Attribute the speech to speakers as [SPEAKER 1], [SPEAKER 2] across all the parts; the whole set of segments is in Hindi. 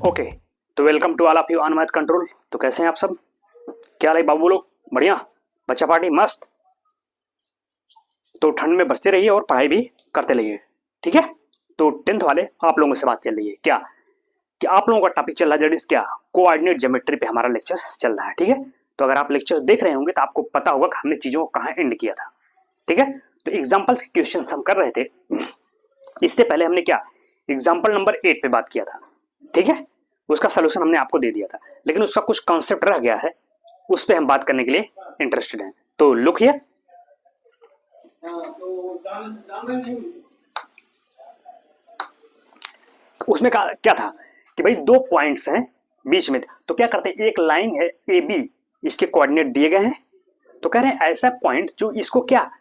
[SPEAKER 1] ओके, तो welcome to all of you on math control. तो कैसे हैं आप सब? क्या हाल है बाबू लोग? बढ़िया? बच्चा पार्टी मस्त। तो ठंड में बचते रहिए और पढ़ाई भी करते रहिए, ठीक है? तो 10th वाले आप लोगों से बात चल रही है क्या कि आप लोगों का टॉपिक चल रहा है दैट इज क्या, कोऑर्डिनेट ज्योमेट्री पे हमारा लेक्चर चल रहा है, ठीक है? तो अगर आप लेक्चर्स देख रहे होंगे तो आपको पता होगा कि हमने चीजों को कहाँ एंड किया था, ठीक है? तो एग्जाम्पल्स के क्वेश्चन हम कर रहे थे। इससे पहले हमने क्या एग्जाम्पल नंबर 8 पे बात किया था, ठीक है? उसका सोल्यूशन हमने आपको दे दिया था, लेकिन उसका कुछ कॉन्सेप्ट रह गया है, उस पर हम बात करने के लिए इंटरेस्टेड हैं। तो लुक हियर, उसमें क्या था कि भाई दो पॉइंट्स हैं बीच में, तो क्या करते हैं, एक लाइन है ए बी, इसके कोऑर्डिनेट दिए गए हैं, तो कह रहे हैं ऐसा पॉइंट जो इसको क्या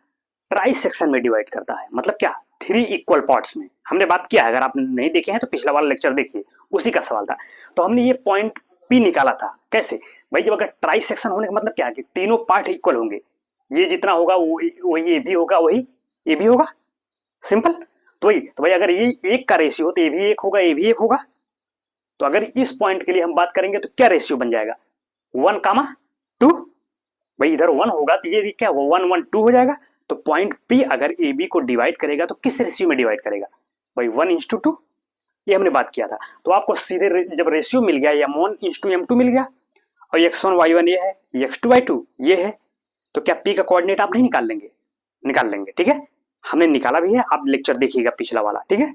[SPEAKER 1] ट्राई सेक्शन में डिवाइड करता है, मतलब क्या 3 इक्वल पार्ट्स में। हमने बात किया है, अगर आप नहीं देखे हैं तो पिछला वाला लेक्चर देखिए, उसी का सवाल था। तो हमने ये पॉइंट पी निकाला था। कैसे भाई? जब अगर ट्राई सेक्शन होने का मतलब क्या है कि तीनों पार्ट इक्वल होंगे, ये जितना होगा वही ये भी होगा, वही ये भी होगा, सिंपल। तो वही तो भाई अगर ये एक का रेशियो तो ये भी एक होगा, ये भी एक होगा। तो अगर इस पॉइंट के लिए हम बात करेंगे तो क्या रेशियो बन जाएगा, 1,2। भाई इधर 1 होगा तो ये क्या होगा, 1 1 2 हो जाएगा। तो पॉइंट पी अगर ए बी को डिवाइड करेगा तो किस रेशियो में डिवाइड करेगा भाई, 1:2। ये हमने बात किया था। तो आपको सीधे जब रेशियो मिल गया m1:m2 मिल गया, और x1 y1 ये है, x2 y2 ये है, तो क्या p का कोऑर्डिनेट आप नहीं निकाल लेंगे, ठीक है? हमने निकाला भी है, आप लेक्चर देखिएगा पिछला वाला, ठीक है?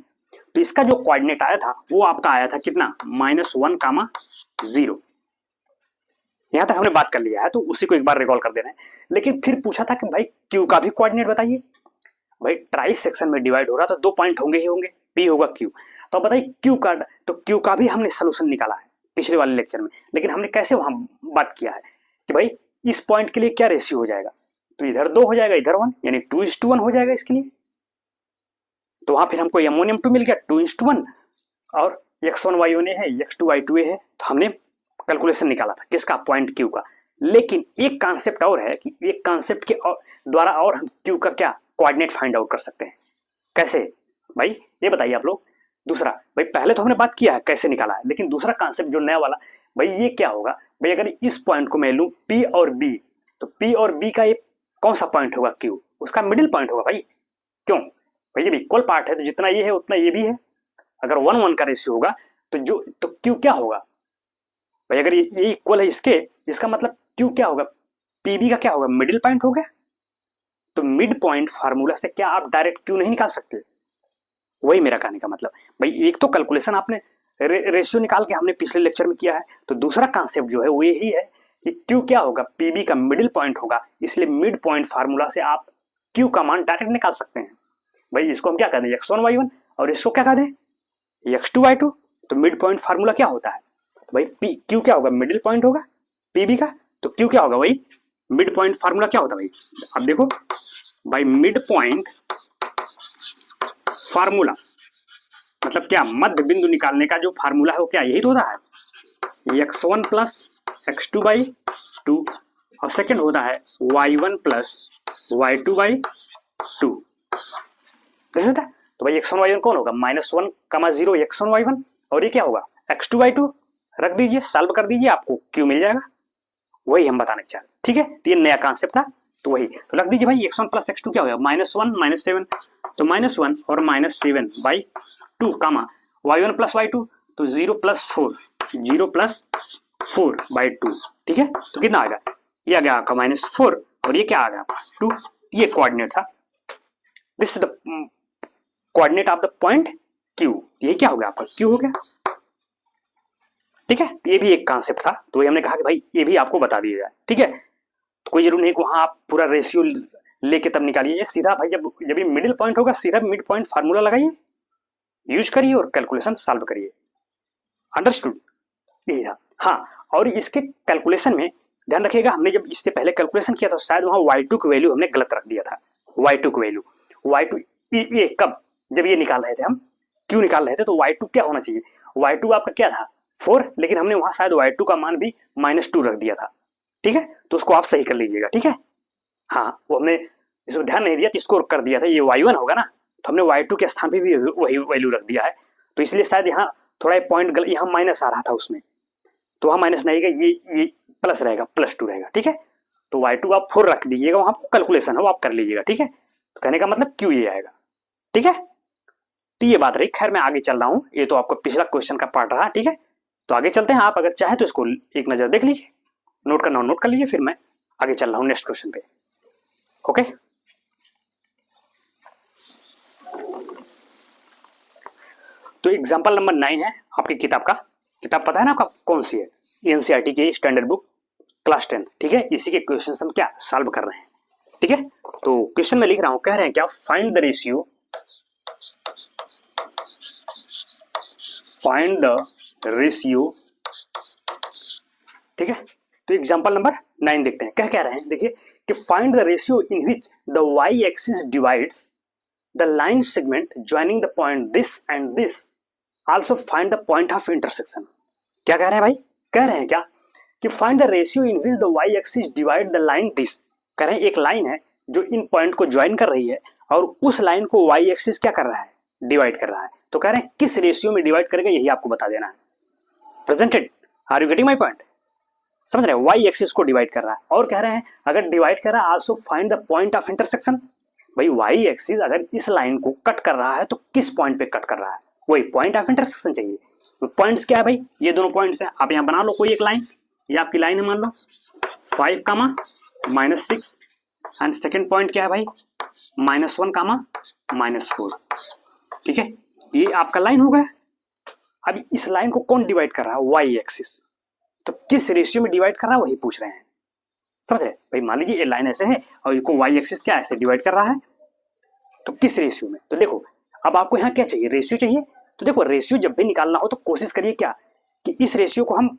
[SPEAKER 1] तो इसका जो कोऑर्डिनेट आया था वो आपका आया था कितना, -1,0। यहां तक हमने बात कर लिया है, तो उसी को एक बार रिकॉल कर देना है। लेकिन फिर पूछा था कि भाई क्यू का भी कोऑर्डिनेट बताइए। भाई ट्राई सेक्शन में डिवाइड हो रहा तो 2 पॉइंट होंगे ही होंगे, पी होगा क्यू। तो बताइए क्यू का, तो क्यू का भी हमने सोल्यूशन निकाला है पिछले वाले लेक्चर में, लेकिन हमने कैसे वहां बात किया है कि भाई इस पॉइंट के लिए क्या रेशियो हो जाएगा, तो इधर 2 हो जाएगा, इधर 1, यानी 2:1 हो जाएगा इसके लिए। तो वहां फिर हमको m1 m2 मिल गया 2:1, और x1 y1 है, x2 y2 है। तो हमने कैलकुलेशन निकाला था किसका, पॉइंट क्यू का। लेकिन एक कॉन्सेप्ट और है कि एक कॉन्सेप्ट के द्वारा और हम क्यू का क्या कोऑर्डिनेट फाइंड आउट कर सकते हैं। कैसे भाई ये बताइए आप लोग? दूसरा भाई पहले तो हमने बात किया है कैसे निकाला है, लेकिन दूसरा कॉन्सेप्ट जो नया वाला भाई ये क्या होगा भाई, अगर इस पॉइंट को मैं लूं पी और बी, तो पी और बी का ये कौन सा पॉइंट होगा, क्यू, उसका मिडिल पॉइंट होगा भाई। क्यों भाई, जब इक्वल पार्ट है तो जितना ये है उतना ये भी है। अगर 1:1 का रेशियो होगा तो क्यू क्या होगा भाई, अगर ये इक्वल है इसके, इसका मतलब क्यू क्या होगा, पीबी का क्या होगा, मिडिल पॉइंट हो गया। तो मिड पॉइंट फार्मूला से क्या आप डायरेक्ट क्यू नहीं निकाल सकते? वही मेरा कहने का मतलब भाई, एक तो कैलकुलेशन आपने रेशियो निकाल के हमने पिछले लेक्चर में किया है, तो दूसरा कॉन्सेप्ट जो है वो यही है कि क्यू क्या होगा, पीबी का मिडिल पॉइंट होगा, इसलिए मिड पॉइंट फार्मूला से आप क्यू का मान डायरेक्ट निकाल सकते हैं। भाई इसको हम क्या कहते हैं, x1 y1, और इसको क्या कहते हैं, x2 y2। तो मिड पॉइंट फार्मूला क्या होता है भाई, पी क्यू क्या होगा, मिडिल पॉइंट होगा पीबी का, तो क्यू क्या होगा भाई, मिड पॉइंट फार्मूला क्या होता है भाई, अब देखो भाई मिड पॉइंट फार्मूला मतलब क्या, मध्य बिंदु निकालने का जो फार्मूला है वो क्या, यही तो होता है x1 + x2/2, और सेकंड होता है y1 + y2/2। जैसे था तो भाई x1 y1 कौन होगा, -1,0 x1 y1, और ये क्या होगा x2 y2। रख दीजिए, सॉल्व कर दीजिए, आपको क्यू मिल जाएगा। वही हम बताने चाह रहे, ठीक है? तो ये नया कॉन्सेप्ट था, तो वही तो रख दीजिए भाई, x1 + x2 क्या हो गया, -1 -7, तो -1 और -7/2, y1 + y2 तो 0 + 4, 0 + 4/2, ठीक है? तो कितना आ गया, ये आ गया आपका -4, और ये क्या आ गया 2। ये कोऑर्डिनेट था, this is the coordinate of the point Q. ये क्या हो गया आपका, क्यू हो गया, ठीक है? तो ये भी एक कॉन्सेप्ट था, तो ये हमने कहा कि भाई ये भी आपको बता दिया जाए, ठीक है? तो कोई जरूर नहीं कि वहां आप पूरा रेशियो लेके तब निकालिए, ये सीधा भाई जब ये मिडिल पॉइंट होगा सीधा मिड पॉइंट फार्मूला लगाइए, यूज करिए और कैलकुलेशन सॉल्व करिए। अंडरस्टूड? यही था। हाँ, और इसके कैलकुलेशन में ध्यान रखिएगा, हमने जब इससे पहले कैलकुलेशन किया तो शायद वहां y2 की वैल्यू हमने गलत रख दिया था। y2 की वैल्यू, y2 ये कब, जब ये निकाल रहे थे हम क्यू निकाल रहे थे, तो y2 क्या होना चाहिए, y2 आपका क्या था 4, लेकिन हमने वहां शायद y2 का मान भी -2 रख दिया था, ठीक है? तो उसको आप सही कर लीजिएगा, ठीक है? हाँ, वो हमने इसको ध्यान नहीं दिया तो इसको कर दिया था, ये y1 होगा ना, तो हमने y2 के स्थान पे भी वही वैल्यू रख दिया है, तो इसलिए शायद यहाँ थोड़ा पॉइंट यहाँ माइनस आ रहा था उसमें, तो वहाँ माइनस नहीं रहेगा, ये प्लस रहेगा, +2 रहेगा, ठीक है। तो y2 आप 4 रख दीजिएगा, वहाँ कैलकुलेशन है वो आप कर लीजिएगा, ठीक है। तो कहने का मतलब क्यों ये आएगा, ठीक है। तो ये बात रही। खैर मैं आगे चल रहा हूँ, ये तो आपको पिछला क्वेश्चन का पार्ट रहा, ठीक है। तो आगे चलते हैं, आप अगर चाहें तो इसको एक नजर देख लीजिए, नोट करना नोट कर लीजिए, फिर मैं आगे चल रहा हूँ नेक्स्ट क्वेश्चन पे। ओके, तो एग्जाम्पल नंबर 9 है आपकी किताब का। किताब पता है ना आपका कौन सी है, एनसीईआरटी की स्टैंडर्ड बुक क्लास 10, ठीक है। इसी के क्वेश्चन हम क्या सॉल्व कर रहे हैं, ठीक है। तो क्वेश्चन में लिख रहा हूं, कह रहे हैं क्या, find the ratio, find the ratio, ठीक है। तो एग्जांपल नंबर 9 देखते हैं, क्या रहे हैं, देखिए कि find the ratio in which the y axis divides the line segment joining the point this and this, also find the point of intersection. क्या कह रहे हैं भाई, कह रहे हैं क्या कि find the ratio in which the y axis divide the line this. कह रहे हैं एक लाइन है जो इन पॉइंट को ज्वाइन कर रही है और उस लाइन को वाई एक्सिस क्या कर रहा है, डिवाइड कर रहा है। तो कह रहे हैं किस रेशियो में डिवाइड करेगा, यही आपको बता देना है। Presented, are you getting my point, समझ रहे हैं, वाई एक्सिस को डिवाइड कर रहा है। और कह रहे हैं अगर डिवाइड कर रहा है, also find the point of intersection. भाई वाई एक्सिस अगर इस लाइन को कट कर रहा है तो किस पॉइंट पे कट कर रहा है, वही पॉइंट ऑफ इंटरसेक्शन चाहिए। तो पॉइंट्स क्या है भाई, ये दोनों पॉइंट्स हैं, आप यहां बना लो कोई एक लाइन, ये आपकी लाइन है, मान लो 5, -6 एंड सेकेंड पॉइंट क्या है भाई, -1, -4, ठीक है। ये आपका लाइन हो गया। अब इस लाइन को कौन डिवाइड कर रहा है, वाई एक्सिस। तो किस रेशियो में डिवाइड कर रहा है वही पूछ रहे हैं, समझ रहे भाई। मान लीजिए ये लाइन ऐसे है और इसको वाई एक्सिस क्या ऐसे डिवाइड कर रहा है, तो किस रेशियो में। तो देखो अब आपको यहाँ क्या चाहिए, रेशियो चाहिए। तो देखो रेशियो जब भी निकालना हो तो कोशिश करिए क्या कि इस रेशियो को हम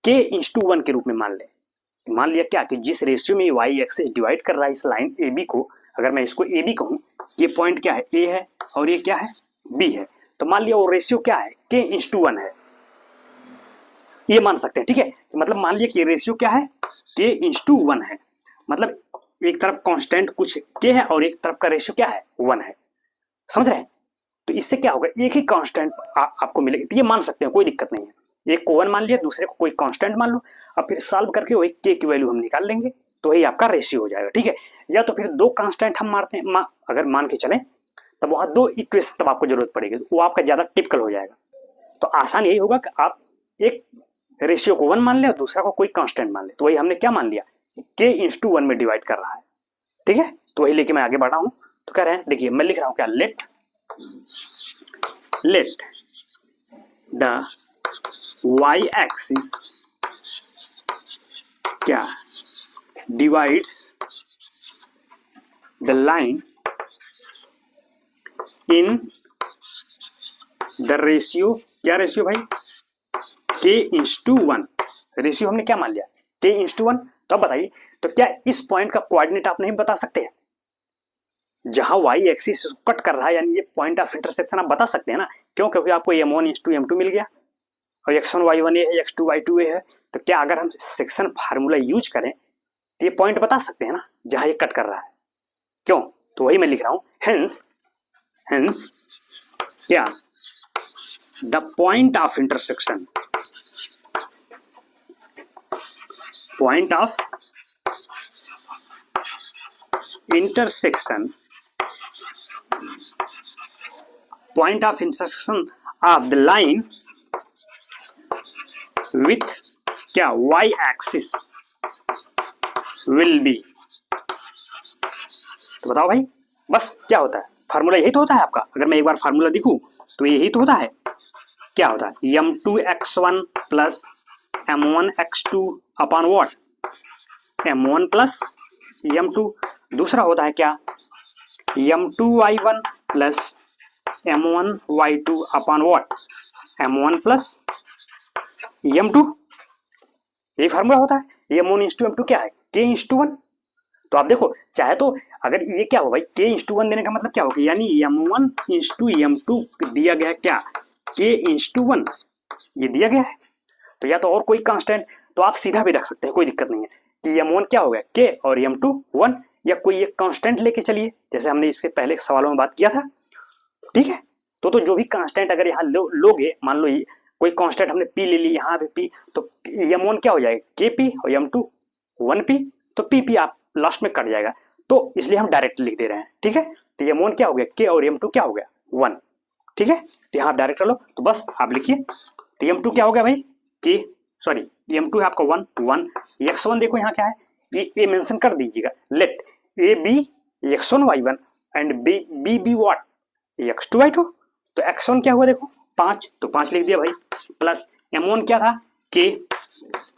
[SPEAKER 1] k/1 के रूप में मान लें। मान लिया क्या कि जिस रेशियो में वाई एक्सिस डिवाइड कर रहा है इस लाइन ए बी को, अगर मैं इसको ए बी कहूँ, ये पॉइंट क्या है ए है और ये क्या है बी है, तो मान लिया वो रेशियो क्या है k/1 है, ये मान सकते हैं, ठीक है। मतलब मान लिया कि रेशियो क्या है k/1 है, मतलब एक तरफ कांस्टेंट कुछ k है और एक तरफ का रेशियो क्या है 1 है, समझ रहे हैं। तो इससे क्या होगा, एक ही कांस्टेंट आपको मिलेगा, तो ये मान सकते हैं, कोई दिक्कत नहीं है। एक को 1 मान लिया, दूसरे को कोई कांस्टेंट मान लो, अब फिर सॉल्व करके वही k की वैल्यू हम निकाल लेंगे, तो वही आपका रेशियो हो जाएगा, ठीक है। या तो फिर दो कांस्टेंट हम मारते हैं, अगर मान के चलें तब वहां दो इक्वेशन तब आपको जरूरत पड़ेगी, वो आपका ज्यादा टिपिकल हो जाएगा। तो आसान यही होगा कि आप एक रेशियो को 1 मान ले और दूसरा को कोई कांस्टेंट मान ले, तो वही हमने क्या मान लिया k/1 में डिवाइड कर रहा है, ठीक है। तो वही लेके मैं आगे बढ़ा हूं। तो कह रहे हैं, देखिए मैं लिख रहा हूं क्या, लेट द y एक्सिस क्या divides the line in the ratio, क्या रेशियो भाई k/1। रेशियो हमने क्या मान लिया k/1। तो अब बताइए, तो क्या इस पॉइंट का कोऑर्डिनेट आप नहीं बता सकते हैं, जहां y एक्सिस कट कर रहा है, यानी ये पॉइंट ऑफ इंटरसेक्शन आप बता सकते हैं ना। क्यों, क्योंकि आपको m1/m2 मिल गया और x1 y1 है, x2 y2 है। तो क्या अगर हम सेक्शन फार्मूला यूज करें तो ये पॉइंट बता सकते हैं ना जहां ये कट कर रहा है, क्यों। तो वही मैं लिख रहा हूं, हेंस क्या the point of intersection, point of intersection, point of intersection of the line with क्या y axis will be। तो बताओ भाई, बस क्या होता है, फार्मूला यही तो होता है आपका। अगर मैं एक बार फार्मूला दिखूं तो यही तो होता है, क्या होता है m2x1 plus m1x2 upon what m1 plus m2। दूसरा होता है क्या m2y1 plus m1y2 upon what m1 plus m2। यही फार्मूला होता है। m1/m2 क्या है k/1। तो आप देखो चाहे तो अगर ये क्या हो भाई k/1 देने का मतलब क्या होगा, यानी m1/m2 दिया गया क्या k/1 ये दिया गया है। तो या तो और कोई कांस्टेंट तो आप सीधा भी रख सकते हैं, कोई दिक्कत नहीं है कि m1 क्या हो गया k और m2 1, या कोई एक कांस्टेंट लेके चलिए जैसे हमने इससे पहले सवालों में बात किया था, ठीक है। तो जो भी कांस्टेंट अगर यहाँ लोगे, मान लो ये कोई कांस्टेंट हमने पी ले ली, यहाँ पे पी, तो m1 क्या हो जाएगा के पी और m2 1p, तो पी आप लास्ट में कट जाएगा, तो इसलिए हम डायरेक्ट लिख दे रहे हैं। ठीक है, तो m1 क्या हो गया के और m2 क्या हो गया 1। ठीक है, तो यहाँ आप डायरेक्ट कर लो, तो बस आप लिखिए, तो m2 क्या हो गया भाई के, सॉरी m2 है आपका 1 x1 देखो यहाँ क्या है, ये मेंशन कर दीजिएगा, let A be x1 y1 and B be what x2 y2, तो x1 क्या हुआ देखो 5, तो 5 लिख दिया भाई, प्लस m1 क्या था k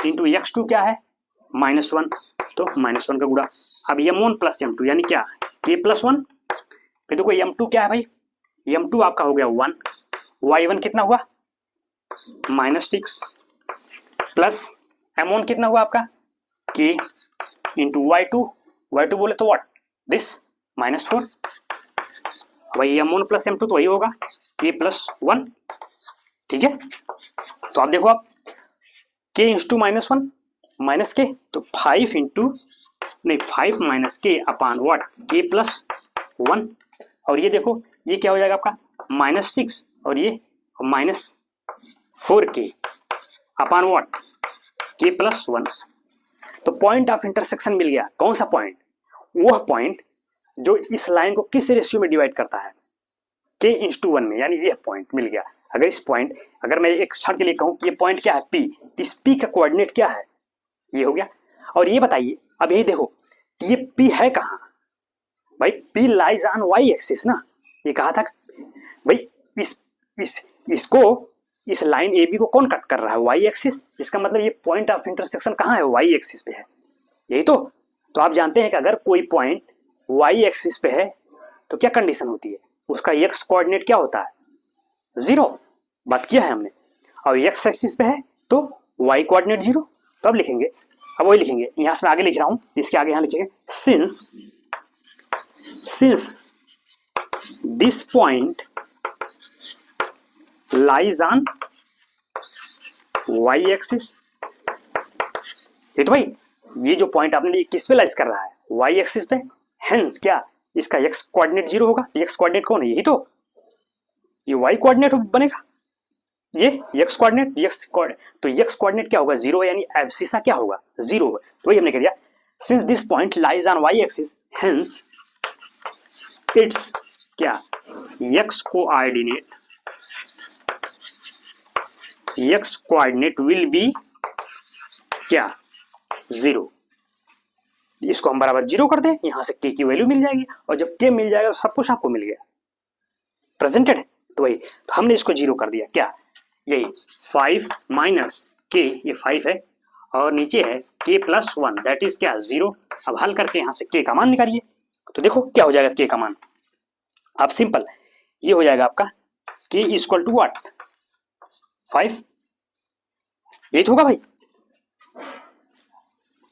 [SPEAKER 1] इंटू x2 क्या है -1, तो -1 का गुणा, अब m1 प्लस m2 यानी क्या k प्लस 1, फिर देखो m2 क्या है भाई, m2 आपका हो गया 1, y1 कितना हुआ -6, प्लस m1 कितना हुआ आपका k इंटू y2 बोले तो व्हाट दिस -4, वही m1 प्लस m2 तो वही होगा k प्लस 1। ठीक है, तो आप देखो आप k इंटू -1 माइनस के, तो 5 इंटू नहीं 5 माइनस के अपान व्हाट k प्लस 1, और ये देखो ये क्या हो जाएगा आपका -6 और ये -4k upon what k plus 1। तो पॉइंट ऑफ इंटरसेक्शन मिल गया। कौन सा पॉइंट? वह पॉइंट जो इस लाइन को किस रेशियो में डिवाइड करता है k इंटू 1 में, यानी ये पॉइंट मिल गया। अगर इस पॉइंट, अगर मैं एक क्षण के लिए कहूं कि ये पॉइंट क्या है p, तो इस p का कोऑर्डिनेट क्या है, ये हो गया। और ये बताइए अब यही देखो ये p है कहां भाई, p lies on y axis ना, ये कहा था भाई इसको इस लाइन AB को कौन कट कर रहा है y एक्सिस, इसका मतलब ये पॉइंट ऑफ इंटरसेक्शन कहां है y एक्सिस पे है, यही तो आप जानते हैं कि अगर कोई पॉइंट y एक्सिस पे है तो क्या कंडीशन होती है, उसका x कोऑर्डिनेट क्या होता है 0, बात किया है हमने, और x एक्सिस पे है तो y कोऑर्डिनेट 0। तो अब लिखेंगे, अब वही लिखेंगे, यहां से मैं आगे लिख रहा हूं, इसके आगे यहां लिखेंगे since this point lies on y axis, ये तो भाई ये जो पॉइंट आपने लिए किस पे लाइज कर रहा है y एक्सिस पे, हेंस क्या इसका x कोऑर्डिनेट 0 होगा, तो x कोऑर्डिनेट कौन है, यही तो ये y कोऑर्डिनेट बनेगा, ये x कोऑर्डिनेट तो x कोऑर्डिनेट क्या होगा 0, यानी एब्सिसा क्या होगा 0 होगा। तो वही हमने कह दिया since this point lies on y axis hence it's क्या x कोऑर्डिनेट विल बी क्या 0। इसको हम बराबर 0 कर दें, यहां से k की वैल्यू मिल जाएगी, और जब k मिल जाएगा तो सब कुछ आपको मिल गया, प्रेजेंटेड है। तो वही, तो हमने इसको 0 कर दिया, क्या यही 5 माइनस k, ये 5 है और नीचे है k प्लस 1 दैट इज क्या 0। अब हल करके यहां से k का मान निकालिए, तो देखो क्या हो जाएगा k का मान, आप सिंपल ये हो जाएगा आपका k इक्वल टू व्हाट 5, यही तो होगा भाई।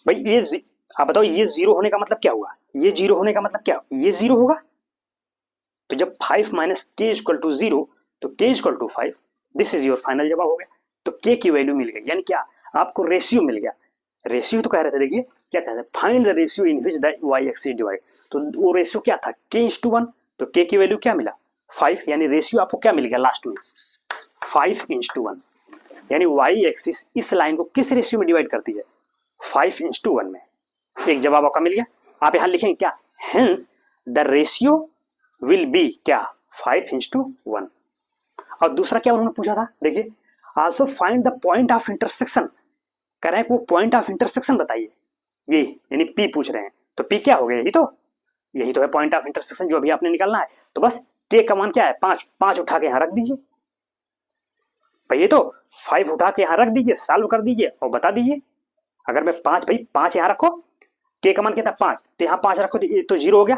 [SPEAKER 1] ये आप बताओ ये 0 होने का मतलब क्या हुआ, ये 0 होने का मतलब क्या, ये 0 होगा, तो जब 5 माइनस के इक्वल टू 0 तो k equal to 5, this is your final जवाब हो गया। तो k की वैल्यू मिल गई, यानी क्या आपको रेशियो मिल गया। रेशियो तो कह रहे थे, देखिए क्या कहते हैं, find the ratio in which the y axis divide, तो वो रेशियो क्या था k इक्वल टू 1, तो k की वैल्यू क्या मिला 5, यानी रेशियो आपको क्या मिल गया लास्ट में 5 इक्वल टू 1, यानी y एक्सिस इस लाइन को किस रेशियो में डिवाइड करती है 5 इक्वल टू 1 में। एक जवाब आपका मिल गया। आप यहां लिखेंगे क्या, hence the ratio will be क्या 5 इक्वल टू 1। और दूसरा क्या उन्होंने पूछा था, देखिए also find the point of intersection, कह रहे हैं वो पॉइंट ऑफ इंटरसेक्शन बताइए, ये यानी P पूछ रहे हैं, तो P क्या हो गया, यही तो है पॉइंट ऑफ इंटरसेक्शन जो अभी आपने निकालना है। तो बस K का मान क्या है 5 उठा के यहां रख दीजिए भाई, ये तो 5 उठा के यहां रख दीजिए, सॉल्व कर दीजिए और बता दीजिए। अगर मैं 5 यहां रखो, K का मान क्या था 5, तो यहाँ 5 रखो तो ये तो 0 हो गया,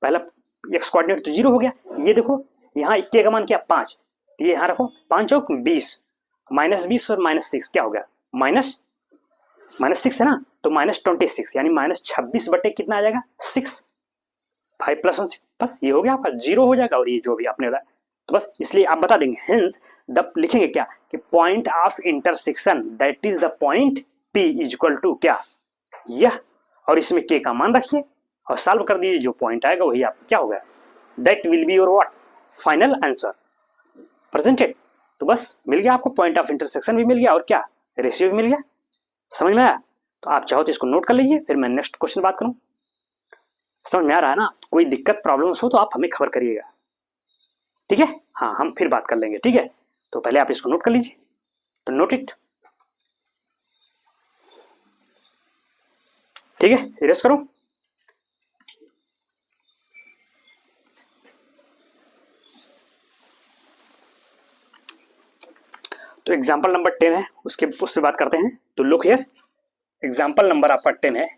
[SPEAKER 1] पहला x कोऑर्डिनेट तो 0 हो गया। ये देखो यहाँ K का मान क्या 5, तो ये यहाँ रखो 5 चौक 20, -20 और -6 क्या हो गया -6 है ना, तो -26 यानी -26 बटे कितना आ जाएगा 6, 5 + 1 6, बस ये हो गया आपका 0 हो जाएगा। और ये जो भी आपने बताया तो बस इसलिए आप बता देंगे, हेंस द लिखेंगे क्या कि point of intersection that is the point P equal to क्या यह, और इसमें K का मान रखिए और सॉल्व कर दीजिए, जो पॉइंट आएगा वही आपका क्या होगा, that will be your what final answer. Presented. तो बस मिल गया आपको, पॉइंट ऑफ इंटरसेक्शन भी मिल गया और क्या, रेशियो भी मिल गया। समझ में आया? तो आप चाहो तो इसको नोट कर लीजिए, फिर मैं नेक्स्ट क्वेश्चन बात करूं। समझ में आ रहा है ना? कोई दिक्कत प्रॉब्लम्स हो तो आप हमें खबर करिएगा, ठीक है? हाँ, हम फिर बात कर लेंगे, ठीक है? तो पहले आप इसको नोट कर लीजिए, तो नोट इट, ठीक है? इरेज करो। तो एग्जाम्पल नंबर 10 है, उससे बात करते हैं। तो लुक हियर, एग्जाम्पल नंबर आपका 10 है।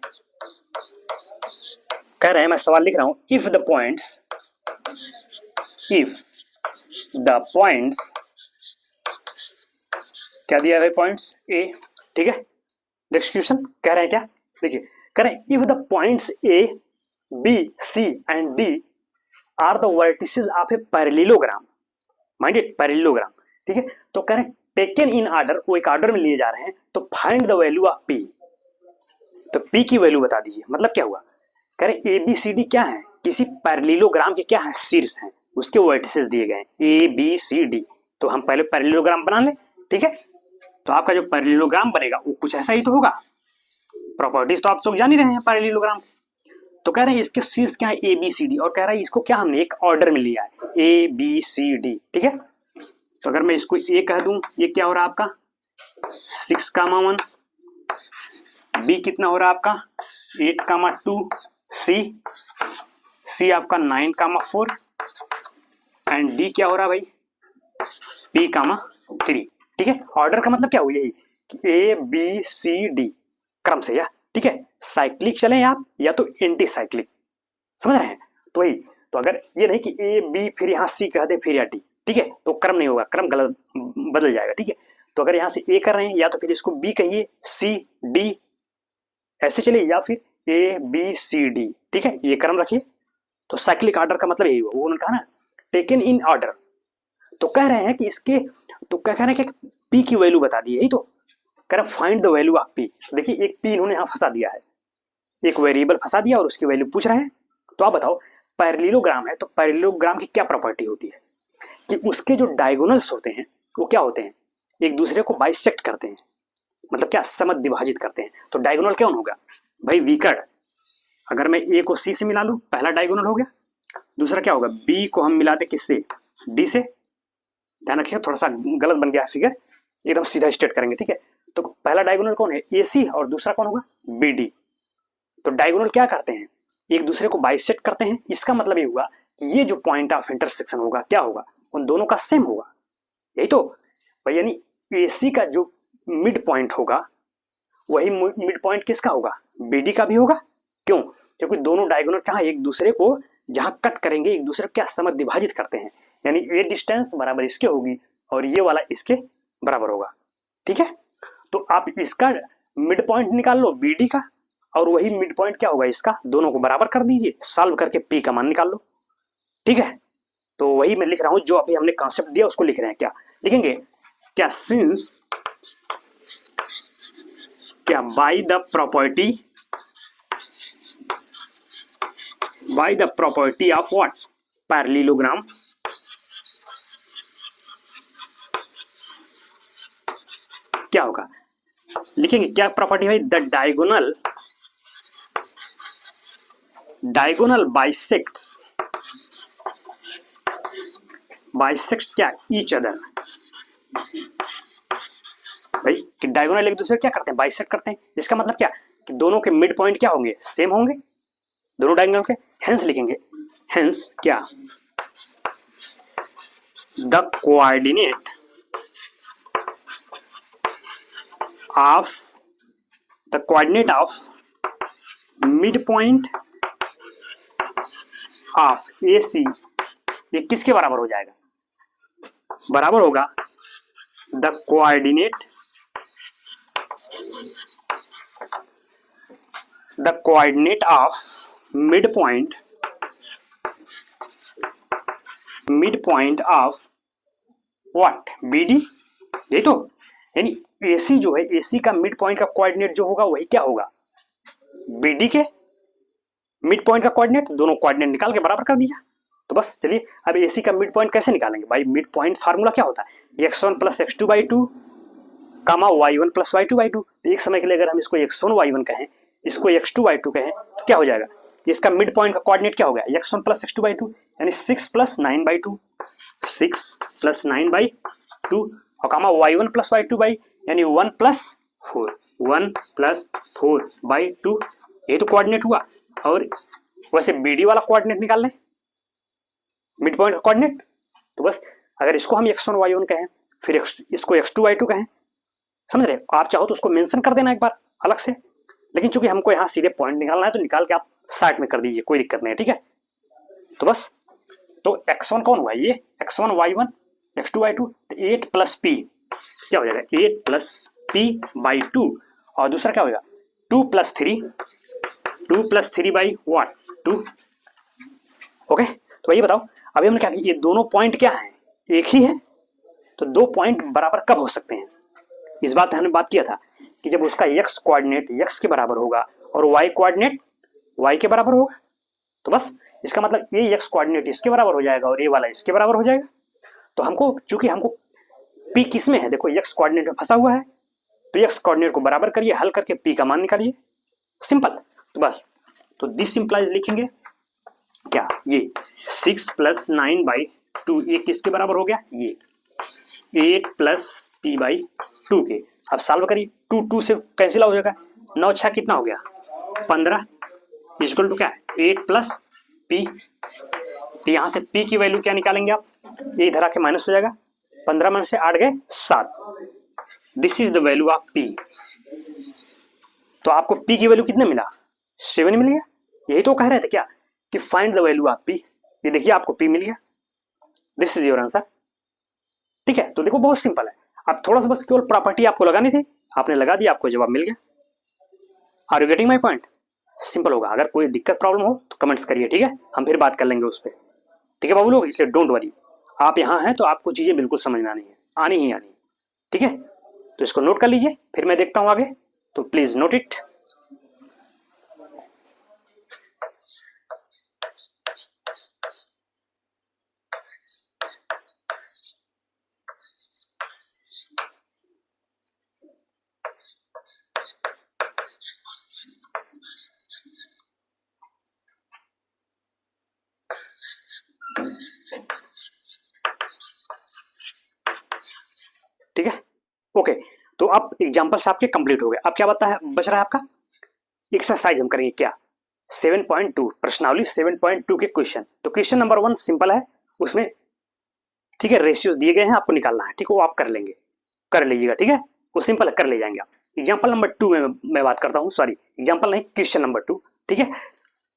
[SPEAKER 1] कह रहे हैं, मैं सवाल लिख रहा हूं, इफ द पॉइंट्स क्या दिया है पॉइंट्स ए, ठीक है? नेक्स्ट क्वेश्चन कह रहे हैं क्या, देखिए कह रहे हैं if the points A B C and D are the vertices of a parallelogram, mind it, parallelogram, ठीक है? तो कह रहे हैं टेकन इन ऑर्डर, वो एक ऑर्डर में लिए जा रहे हैं, तो find the value of P. तो पी की वैल्यू बता दीजिए। मतलब क्या हुआ, कह रहे ए बी सी डी क्या है, किसी पैरेललोग्राम के क्या है, शीर्ष हैं, उसके वर्टिसेस दिए गए ए बी सी डी। तो हम पहले पैरेललोग्राम बना लें, ठीक है? तो आपका जो पैरेललोग्राम बनेगा वो कुछ ऐसा ही तो होगा। प्रॉपर्टीज तो आप लोग जान ही रहे हैं पैरेललोग्राम। तो कह रहे हैं इसके शीर्ष क्या है, ए बी सी डी, और कह रहा है इसको क्या हमने एक ऑर्डर में लिया है, ए बी सी डी, ठीक है? तो अगर मैं इसको ए कह दूं, ये क्या हो रहा है आपका 6, 1, बी कितना हो रहा है आपका 8, 2, सी आपका 9, 4, एंड डी क्या हो रहा है भाई P, 3, ठीक है? ऑर्डर का मतलब क्या हुआ, यही कि ए बी सी डी क्रम से, या ठीक है, साइक्लिक चले आप या तो एंटी साइक्लिक, समझ रहे हैं? तो वही, तो अगर ये नहीं कि ए बी फिर यहाँ सी कह दे फिर या डी, ठीक है? तो क्रम नहीं होगा, क्रम गलत बदल जाएगा, ठीक है? तो अगर यहाँ से ए कर रहे हैं या तो फिर इसको बी कहिए, सी डी ऐसे चलिए, या फिर ए बी सी डी, ठीक है? ये क्रम रखिए। तो साइक्लिक ऑर्डर का मतलब यही हुआ, वो उन्होंने कहा ना टेकन इन ऑर्डर। तो कह रहे हैं कि इसके, तो क्या कह रहे हैं कि पी की वैल्यू बता दी, यही तो कह रहे हैं find the value of P. देखिए एक पी इन्होंने यहाँ फंसा दिया है, एक वेरिएबल फंसा दिया और उसकी वैल्यू पूछ रहे हैं। तो आप बताओ, पैरेललोग्राम है तो पैरेललोग्राम की क्या प्रॉपर्टी होती है कि उसके जो डायगोनल्स होते हैं वो क्या होते हैं, एक दूसरे को बाइसेक्ट करते हैं, मतलब क्या, समद्विभाजित करते हैं। तो डायगोनल कौन होगा भाई, वीकर्ड। अगर मैं ए को सी से मिला लूं, पहला डायगोनल हो गया। दूसरा क्या होगा, बी को हम मिलाते किससे, डी से। ध्यान रखिएगा, थोड़ा सा गलत बन गया है फिगर, एकदम सीधा स्ट्रेट करेंगे, ठीक है? तो पहला डायगोनल कौन है, ए सी, और दूसरा कौन होगा, बी डी। तो डायगोनल क्या करते हैं, एक दूसरे को बाइसेक्ट करते हैं। इसका मतलब ये हुआ कि ये जो पॉइंट ऑफ इंटरसेक्शन होगा क्या होगा, उन दोनों का सेम होगा, यही तो भाई। यानी एसी का जो मिड पॉइंट होगा वही मिड पॉइंट किसका होगा, बीडी का भी होगा। क्यों, क्योंकि दोनों डायगोनल कहाँ एक दूसरे को जहां कट करेंगे एक दूसरे को क्या समद्विभाजित करते हैं। यानी ये डिस्टेंस बराबर इसके होगी और ये वाला इसके बराबर होगा, ठीक है? तो आप इसका मिड पॉइंट निकाल लो बीडी का, और वही मिड पॉइंट क्या होगा इसका, दोनों को बराबर कर दीजिए, सॉल्व करके पी का मान निकाल लो, ठीक है? तो वही मैं लिख रहा हूं, जो अभी हमने कॉन्सेप्ट दिया उसको लिख रहे हैं। क्या लिखेंगे, क्या सिंस, क्या by the property of what, parallelogram, क्या होगा, लिखेंगे क्या प्रॉपर्टी है, द डायगोनल बाइसेक्ट्स क्या, ईच अदर। भाई कि डायगोनल एक दूसरे क्या करते हैं, बाइसेक्ट करते हैं। इसका मतलब क्या कि दोनों के मिड पॉइंट क्या होंगे, सेम होंगे दोनों डायगोनल के। हेंस लिखेंगे, हेंस क्या, the coordinate of mid point of A C, ये किसके बराबर हो जाएगा, बराबर होगा the coordinate of mid point of what, B D. यही तो, यानी एसी जो है, एसी का मिड पॉइंट का कोऑर्डिनेट जो होगा वही क्या होगा, बीडी के मिड पॉइंट का कोऑर्डिनेट। दोनों कोऑर्डिनेट निकाल के बराबर कर दिया, तो बस चलिए अब AC का मिड पॉइंट कैसे निकालेंगे भाई। मिड पॉइंट फार्मूला क्या होता है, x1 प्लस x2/2 कामा y1 प्लस y2/2। एक समय के लिए अगर हम इसको x1 y1 कहें, इसको x2 y2 कहें, तो क्या हो जाएगा, इसका मिड पॉइंट का कोऑर्डिनेट क्या हो गया, x1 प्लस x2/2 यानी 6 प्लस 9/2, 6 प्लस 9/2 और कामा y1 प्लस y2 यानी 1 प्लस 4, 1 प्लस 4/2, ये तो कोऑर्डिनेट हुआ। और वैसे BD वाला कोऑर्डिनेट निकाल लें, मिड पॉइंट का कोऑर्डिनेट। तो बस अगर इसको हम x1 y1 कहें, फिर इसको x2 y2 कहें, समझ रहे, आप चाहो तो उसको मेंशन कर देना एक बार अलग से, लेकिन चूंकि हमको यहाँ सीधे पॉइंट निकालना है तो निकाल के आप साइड में कर दीजिए, कोई दिक्कत नहीं है, ठीक है। तो बस तो x1 कौन हुआ, ये x1 y1 x2 y2, तो 8 प्लस p क्या हो जाएगा, 8 प्लस p/2 और दूसरा क्या होगा 2 प्लस 3 बाई व्हाट 2। ओके, तो ये बताओ अभी हमने क्या किया, ये दोनों पॉइंट क्या है, एक ही है, तो दो पॉइंट बराबर कब हो सकते हैं। इस बात हमने बात किया था कि जब उसका x कोऑर्डिनेट x के बराबर होगा और y कोऑर्डिनेट y के बराबर होगा। तो बस इसका मतलब ये x कोऑर्डिनेट इसके बराबर हो जाएगा और ये वाला इसके बराबर हो जाएगा। तो हमको चूंकि हमको p किस में है, देखो x कोऑर्डिनेट में फंसा हुआ है, तो x कोऑर्डिनेट को बराबर करिए, हल करके p का मान निकालिए, सिंपल। तो बस तो दिस इंप्लाइज लिखेंगे क्या, ये 6 प्लस 9/2 ये किसके बराबर हो गया, ये 8 प्लस p/2 के। अब सॉल्व करिए, 2 से कैंसिल हो जाएगा, 9 6 कितना हो गया 15 इक्वल टू क्या 8 प्लस p। तो यहाँ से p की वैल्यू क्या निकालेंगे आप, ये इधर आके माइनस हो जाएगा, 15 में से 8 गए 7, this is the value of p। तो आपको p की वैल्यू कितने मिला, 7 मिल गया। यही तो कह रहे थे क्या कि find the value of p, ये देखिए आपको p मिल गया, दिस इज योर आंसर, ठीक है। तो देखो बहुत सिंपल है, अब थोड़ा सा बस केवल प्रॉपर्टी आपको लगानी थी, आपने लगा दी, आपको जवाब मिल गया। Are you getting my point, simple होगा। अगर कोई दिक्कत प्रॉब्लम हो तो कमेंट्स करिए, ठीक है, हम फिर बात कर लेंगे उस पर, ठीक है बाबू लोग, इसलिए डोंट वरी, आप यहाँ हैं तो आपको चीजें बिल्कुल समझ में आनी है, आनी ही आनी, ठीक है। तो इसको नोट कर लीजिए, फिर मैं देखता हूँ आगे, तो प्लीज नोट इट। ठीक है, ओके। तो अब एग्जांपल्स आपके कंप्लीट हो गए, अब क्या बच रहा है आपका एक्सरसाइज। हम करेंगे क्या 7.2 प्रश्नावली 7.2 के क्वेश्चन। तो क्वेश्चन नंबर 1 सिंपल है, उसमें ठीक है रेशियोज दिए गए हैं, आपको निकालना है, ठीक है, वो आप कर लेंगे, कर लीजिएगा, ठीक है, वो सिंपल है, कर ले जाएंगे आप। एग्जाम्पल नंबर 2 में मैं बात करता हूँ, सॉरी एग्जाम्पल नहीं, क्वेश्चन नंबर 2, ठीक है।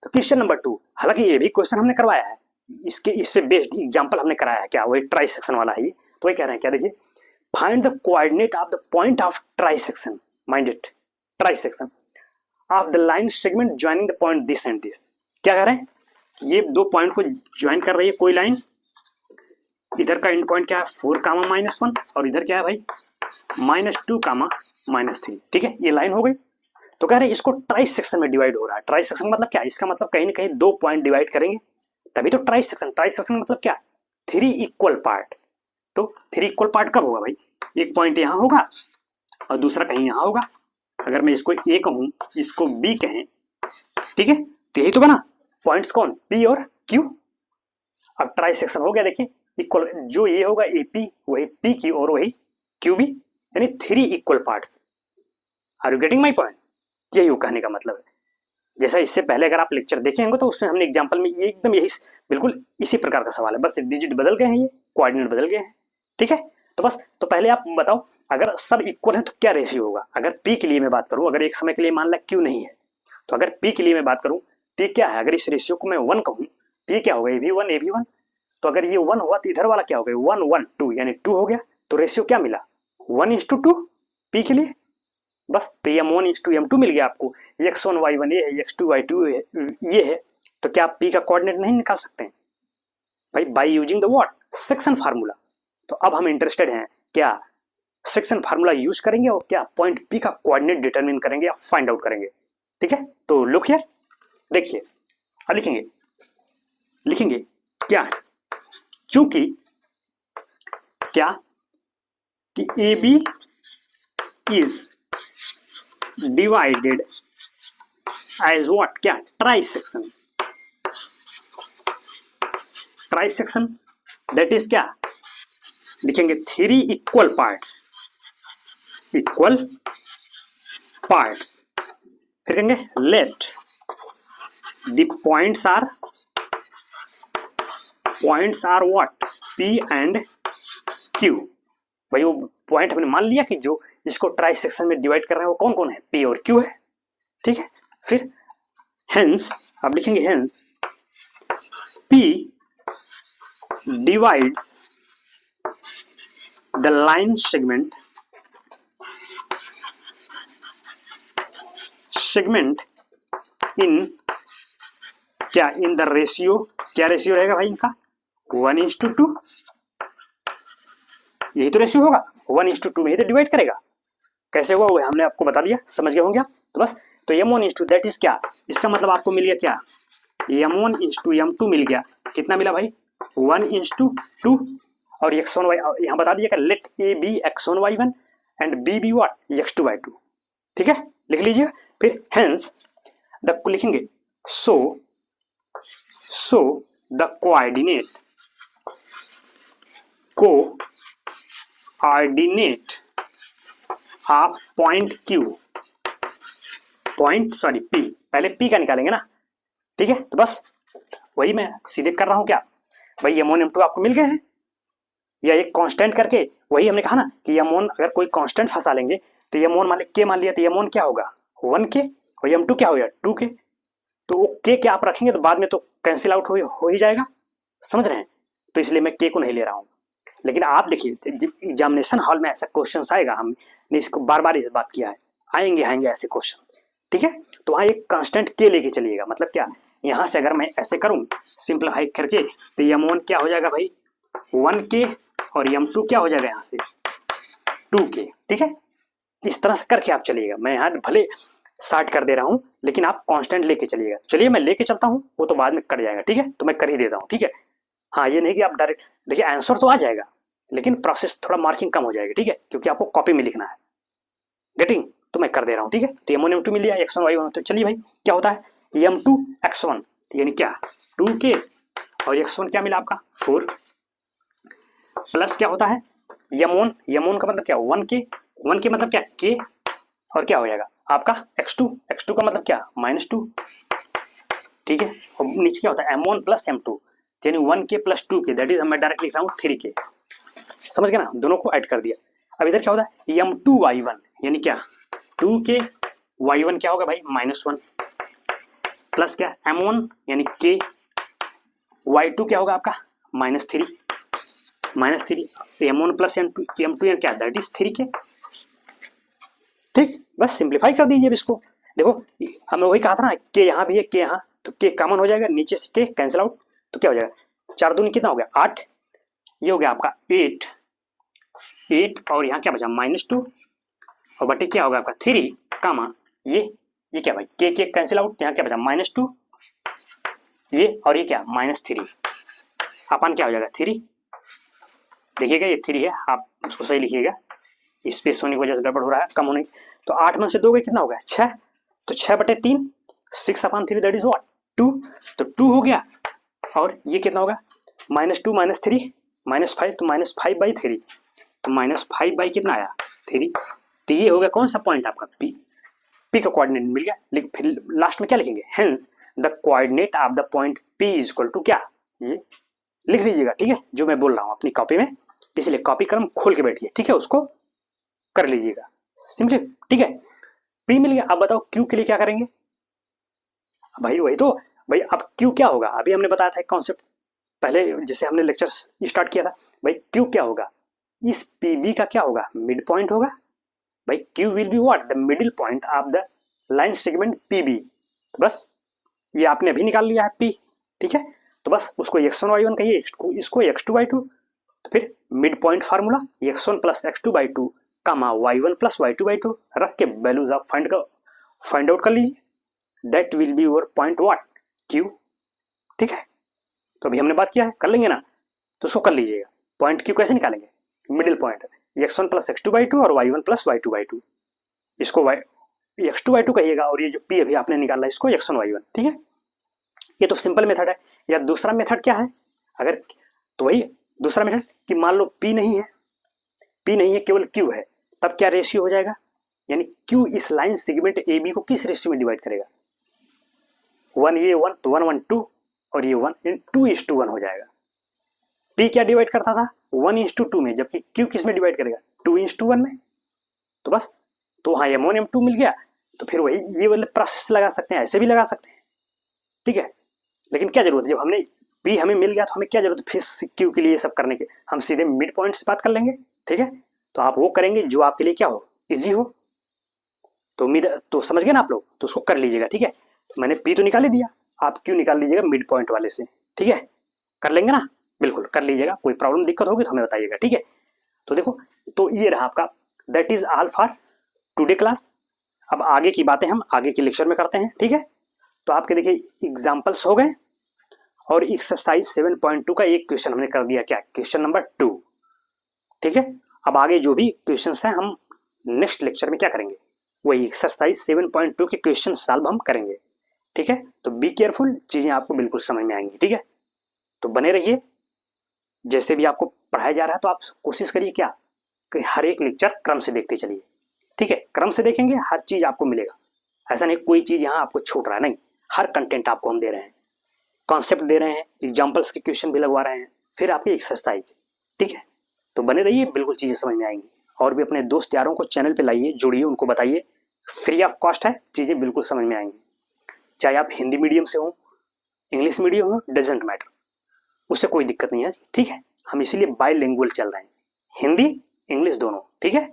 [SPEAKER 1] तो क्वेश्चन नंबर 2, हालांकि ये भी क्वेश्चन हमने करवाया है, इस पे बेस्ड एग्जाम्पल हमने कराया है, क्या वही ट्राई सेक्शन वाला है ये। तो वही कह रहे हैं क्या, देखिए find the coordinate of the point of try section, mind it, try section of the line segment joining the point this and this. क्या कह रहे हैं, ये दो पॉइंट को ज्वाइन कर रही है कोई लाइन, इधर का एंड पॉइंट क्या है 4, -1 और इधर क्या है भाई -2, -3, ठीक है, ये लाइन हो गई। तो कह रहे हैं इसको ट्राई सेक्शन में डिवाइड हो रहा है। ट्राई सेक्शन मतलब क्या, इसका मतलब कहीं ना कहीं दो पॉइंट डिवाइड करेंगे तभी तो ट्राई सेक्शन। ट्राई सेक्शन मतलब क्या, 3 इक्वल पार्ट। तो 3 इक्वल पार्ट कब होगा भाई, एक पॉइंट यहाँ होगा और दूसरा कहीं यहाँ होगा। अगर मैं इसको ए कहूं, इसको बी कहें, ठीक है, तो यही तो बना पॉइंट्स कौन, पी और क्यू। अब ट्राई सेक्शन हो गया, देखिए इक्वल, जो ये होगा एपी वही पी की और वही क्यू बी, यानी 3 equal parts. Are you getting my point, यही कहने का मतलब है। जैसा इससे पहले अगर आप लेक्चर देखे होंगे तो उसमें हमने एग्जांपल में ये एकदम यही बिल्कुल इसी प्रकार का सवाल है, बस डिजिट बदल गए हैं, ये कोऑर्डिनेट बदल गए हैं, ठीक है। तो बस तो पहले आप बताओ अगर सब इक्वल है तो क्या रेशियो होगा। अगर पी के लिए मैं बात करूं, अगर एक समय के लिए मान ला क्यू नहीं है, तो अगर पी के लिए मैं बात करूं तो क्या है, अगर इस रेशियो को मैं 1 कहूं तो ये क्या होगा, AB1 तो अगर ये 1 हुआ तो इधर वाला क्या होगा 1 1 2 यानी 2 हो गया। तो रेशियो क्या मिला 1:2 पी के लिए, बस तो M1:M2 मिल गया आपको। x1 y1 ये है, x2 y2 ये है, तो क्या आप p का कोऑर्डिनेट नहीं निकाल सकते हैं भाई by using the what section formula. तो अब हम इंटरेस्टेड हैं क्या सेक्शन फार्मूला यूज करेंगे और क्या पॉइंट p का कोऑर्डिनेट डिटरमिन करेंगे या फाइंड आउट करेंगे, ठीक है। तो लुक हियर, देखिए अब लिखेंगे क्या, चूंकि क्या कि A B is divided as what, क्या, trisection, trisection that is क्या, लिखेंगे 3 इक्वल पार्ट्स, इक्वल पार्ट्स, फिर कहेंगे let the points are what, P and Q. भाई वो पॉइंट हमने मान लिया कि जो इसको ट्राई सेक्शन में डिवाइड कर रहे हैं वो कौन कौन है, पी और क्यू है, ठीक है। फिर हेंस, अब लिखेंगे hence P divides the line segment in क्या, इन द रेशियो, क्या रेशियो रहेगा भाई इनका, 1:2, यही तो रेशियो होगा, 1:2 में ही तो डिवाइड करेगा। कैसे हुआ वो हमने आपको बता दिया, समझ गए होंगे आप। तो बस, तो m1 दैट इज क्या, इसका मतलब आपको मिल गया क्या, m1 m2 मिल गया, कितना मिला भाई, 1:2, और x1 y यहाँ बता दिया let A be x1y1 and B be what x2y2, ठीक है, लिख लीजिएगा। फिर हेंस द, लिखेंगे so the coordinate of point Q, point sorry P, पहले पी का निकालेंगे ना, ठीक है। तो बस वही मैं सीधे कर रहा हूं क्या भाई, m1 m2 आपको मिल गए हैं, या एक कांस्टेंट करके, वही हमने कहा ना कि m1 अगर कोई कांस्टेंट फंसा लेंगे तो m1 मान लिया तो m1 क्या होगा 1k और m2 क्या हो गया 2k, तो वो k क्या आप रखेंगे तो बाद में तो कैंसिल आउट हो ही जाएगा, समझ रहे हैं। तो इसलिए मैं k को नहीं ले रहा हूं। लेकिन आप देखिए एग्जामिनेशन हॉल में ऐसा क्वेश्चन आएगा, हमने इसको बार बार इस बात किया है, आएंगे ऐसे क्वेश्चन, ठीक है। तो वहां एक कांस्टेंट k लेके चलिएगा, मतलब क्या, यहां से अगर मैं ऐसे करूं सिंपलीफाई करके तो m1 क्या हो जाएगा भाई 1k और m2 क्या हो जाएगा यहाँ से 2k, ठीक है। इस तरह से करके आप चलिएगा, मैं यहाँ भले शार्ट कर दे रहा हूँ लेकिन आप कांस्टेंट लेके चलिएगा। चलिए मैं लेके चलता हूँ, वो तो बाद में कट जाएगा, ठीक है, तो मैं कर ही देता हूँ, ठीक है। हाँ, ये नहीं कि आप डायरेक्ट, देखिए आंसर तो आ जाएगा लेकिन प्रोसेस थोड़ा मार्किंग कम हो जाएगी, ठीक है, क्योंकि आपको कॉपी में लिखना है, गेटिंग। तो मैं कर दे रहा हूँ, ठीक है। तो m1 m2 मिल लिया, x1 y1, तो चलिए भाई क्या होता है m2 x1, यानी क्या 2k और x1 क्या मिला आपका 4, प्लस क्या होता है m1 का मतलब क्या 1k, 1k मतलब क्या k, और क्या हो जाएगा आपका x2 का मतलब क्या -2, ठीक है। और नीचे क्या होता है m1 प्लस m2 यानी 1k plus 2k, that is मैं डायरेक्ट लिख रहा हूँ 3k, समझ गए ना, दोनों को ऐड कर दिया। अब इधर क्या होता है m2 y1 यानी क्या 2k, y1 क्या होगा भाई -1, प्लस क्या m1 यानी k, y2 क्या होगा आपका -3, m1 प्लस m2 यानी क्या दैट इज 3k, ठीक। बस सिंप्लीफाई कर दीजिए इसको, देखो हमें वही कहा था ना के यहाँ भी है के यहाँ, तो के कॉमन हो जाएगा, नीचे से के कैंसिल आउट, तो क्या हो जाएगा 4 दूनी कितना हो गया 8, ये हो गया आपका 8 और यहाँ क्या बचा -2 और बटे क्या होगा आपका 3 कामा ये क्या भाई के कैंसिल आउट, यहाँ क्या बचा -2 ये और ये क्या -3, अपन क्या हो जाएगा 3, देखिएगा ये 3 है, आप उसको सही लिखिएगा, स्पेस होने की वजह से गड़बड़ हो रहा है, कम होने। तो 8 में से 2 कितना हो गया 6, तो 6/3 6/3 दैट इज व्हाट 2, तो 2 हो गया, और ये कितना होगा -2 -3 -5, तो -5/3, तो -5 कितना आया 3, तो ये हो गया कौन सा पॉइंट आपका पी का कोऑर्डिनेट मिल गया। फिर लास्ट में क्या लिखेंगे hence the coordinate of the point P is equal to क्या, ये लिख लीजिएगा, ठीक है, जो मैं बोल रहा हूँ अपनी कॉपी में, इसलिए कॉपी क्रम खोल के बैठिए, ठीक है, उसको कर लीजिएगा सिंपली, ठीक है। पी मिल गया, अब बताओ क्यू के लिए क्या करेंगे भाई, वही तो भाई, अब क्यू क्या होगा, अभी हमने बताया था कॉन्सेप्ट पहले जैसे हमने लेक्चर स्टार्ट किया था, भाई क्यू क्या होगा, इस पीबी का क्या होगा मिड पॉइंट होगा, भाई Q will be what the middle point of the line segment PB, तो बस ये आपने अभी निकाल लिया है पी, ठीक है। तो बस उसको x1 y1 कहिए, इसको x2 y2, तो फिर mid point formula x1 plus x2/2 कामा y1 प्लस y2/2 रख के वैल्यूज आप फाइंड आउट कर लीजिए, that will be your point what Q, ठीक है। तो अभी हमने बात किया है, कर लेंगे ना, तो उसको कर लीजिएगा। पॉइंट क्यू कैसे निकालेंगे, middle point x1 plus x2/2 और y1 प्लस y2/2, इसको x2/2 कहिएगा और ये जो p अभी आपने निकाला इसको x1 y1, ठीक है। ये तो सिंपल मेथड है। या दूसरा मेथड क्या है, अगर तो वही दूसरा मेथड कि मान लो p नहीं है केवल q है, तब क्या रेशियो हो जाएगा, यानी q इस लाइन सेगमेंट AB को किस रेशियो में डिवाइड करेगा, 1 ये 1 तो 1 1 2 और ये 1 2:1 हो जाएगा। p क्या डिवाइड करता था 1:2 में, जबकि q किस में डिवाइड करेगा 2:1 में। तो बस तो हाँ M1 M2 मिल गया, तो फिर वही ये वाले प्रोसेस लगा सकते हैं, ऐसे भी लगा सकते हैं, ठीक है। लेकिन क्या जरूरत है, जब हमने p हमें मिल गया तो हमें क्या जरूरत है फिर q के लिए सब करने के, हम सीधे मिड पॉइंट से बात कर लेंगे, ठीक है। तो आप वो करेंगे जो आपके लिए क्या हो, इजी हो। तो उम्मीद तो समझ गए ना आप लोग, तो उसको कर लीजिएगा, ठीक है। मैंने p तो निकाल ही दिया, आप q निकाल लीजिएगा मिड पॉइंट वाले से, ठीक है। कर लेंगे ना, बिल्कुल कर लीजिएगा, कोई प्रॉब्लम दिक्कत होगी तो हमें बताइएगा, ठीक है। तो देखो, तो ये रहा आपका, that is all for today class. अब आगे की बातें हम आगे के लेक्चर में करते हैं, ठीक है। तो आपके देखिए एग्जाम्पल्स हो गए और एक्सरसाइज 7.2 का एक क्वेश्चन हमने कर दिया, क्या क्वेश्चन नंबर 2, ठीक है। अब आगे जो भी क्वेश्चन हैं हम नेक्स्ट लेक्चर में क्या करेंगे, वही एक्सरसाइज 7.2 के क्वेश्चन सॉल्व हम करेंगे, ठीक है। तो बी केयरफुल, चीजें आपको बिल्कुल समझ में आएंगी, ठीक है। तो बने रहिए, जैसे भी आपको पढ़ाया जा रहा है तो आप कोशिश करिए क्या कि हर एक लेक्चर क्रम से देखते चलिए, ठीक है। क्रम से देखेंगे हर चीज आपको मिलेगा, ऐसा नहीं कोई चीज यहाँ आपको छूट रहा है, नहीं, हर कंटेंट आपको हम दे रहे हैं, कॉन्सेप्ट दे रहे हैं, एग्जाम्पल्स के क्वेश्चन भी लगवा रहे हैं, फिर आपकी एक्सरसाइज, ठीक है। तो बने रहिए, बिल्कुल चीजें समझ में आएंगी। और भी अपने दोस्त यारों को चैनल पे लाइए, जुड़िए, उनको बताइए, फ्री ऑफ कॉस्ट है, चीजें बिल्कुल समझ में आएंगी। चाहे आप हिंदी मीडियम से हो, इंग्लिश मीडियम हो, डजेंट मैटर, उससे कोई दिक्कत नहीं है, ठीक है। हम इसीलिए बाइलिंगुअल चल रहे हैं, हिंदी इंग्लिश दोनों, ठीक है।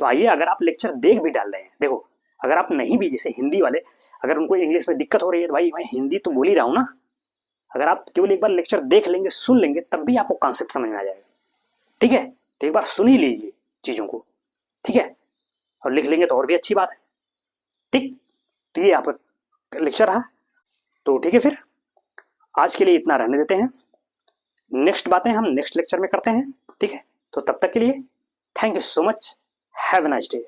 [SPEAKER 1] तो आइए, अगर आप लेक्चर देख भी डाल रहे हैं, देखो अगर आप नहीं भी, जैसे हिंदी वाले अगर उनको इंग्लिश में दिक्कत हो रही है तो भाई मैं हिंदी तो बोल ही रहा हूँ ना, अगर आप केवल एक बार लेक्चर देख लेंगे, सुन लेंगे, तब भी आपको कॉन्सेप्ट समझ में आ जाएगा, ठीक है। तो एक बार सुन ही लीजिए चीजों को, ठीक है, और लिख लेंगे तो और भी अच्छी बात है, ठीक। तो ये आपका लेक्चर रहा, तो ठीक है, फिर आज के लिए इतना रहने देते हैं, नेक्स्ट बातें हम नेक्स्ट लेक्चर में करते हैं, ठीक है। तो तब तक के लिए thank you so much, have a nice day.